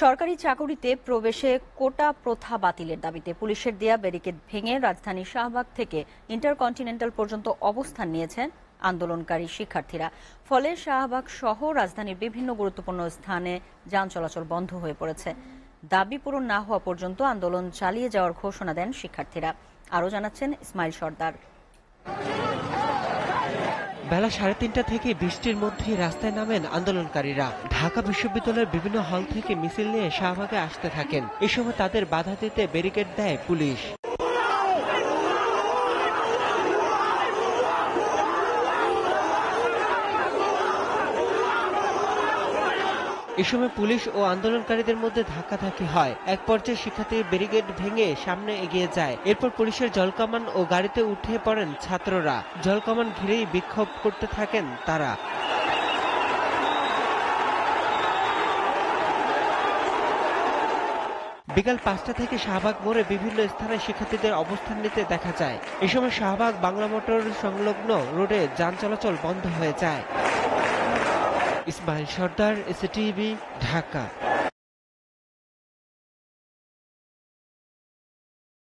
সরকারি চাকুরিতে প্রবেশে কোটা প্রথা বাতিলের দাবিতে পুলিশের দেয়া ব্যারিকেড ভেঙে রাজধানীর শাহবাগ থেকে ইন্টারকন্টিনেন্টাল পর্যন্ত অবস্থান নিয়েছেন আন্দোলনকারী শিক্ষার্থীরা। ফলে শাহবাগ সহ রাজধানীর বিভিন্ন গুরুত্বপূর্ণ স্থানে যান চলাচল বন্ধ হয়ে পড়েছে। দাবি পূরণ না হওয়া পর্যন্ত আন্দোলন চালিয়ে যাওয়ার ঘোষণা দেন শিক্ষার্থীরা। আরও জানাচ্ছেন ইসমাইল সর্দার। বেলা 3:30টা থেকে বৃষ্টির মধ্যেই রাস্তায় নামেন আন্দোলনকারীরা। ঢাকা বিশ্ববিদ্যালয়ের বিভিন্ন হল থেকে মিছিল নিয়ে শাহবাগে আসতে থাকেন। এ সময় তাদের বাধা দিতে ব্যারিকেড দেয় পুলিশ। এ সময় পুলিশ ও আন্দোলনকারীদের মধ্যে ধাক্কাধাক্কি হয়। এক পর্যায়ে শিক্ষার্থীর ব্যারিকেড ভেঙে সামনে এগিয়ে যায়। এরপর পুলিশের জলকামান ও গাড়িতে উঠে পড়েন ছাত্ররা। জলকামান ঘিরেই বিক্ষোভ করতে থাকেন তারা। বিকাল 5টা থেকে শাহবাগ মোড়ে বিভিন্ন স্থানে শিক্ষার্থীদের অবস্থান নিতে দেখা যায়। এ সময় শাহবাগ বাংলা মোটর সংলগ্ন রোডে যান চলাচল বন্ধ হয়ে যায়। ইসমাইল সর্দার, এসএটিভি, ঢাকা।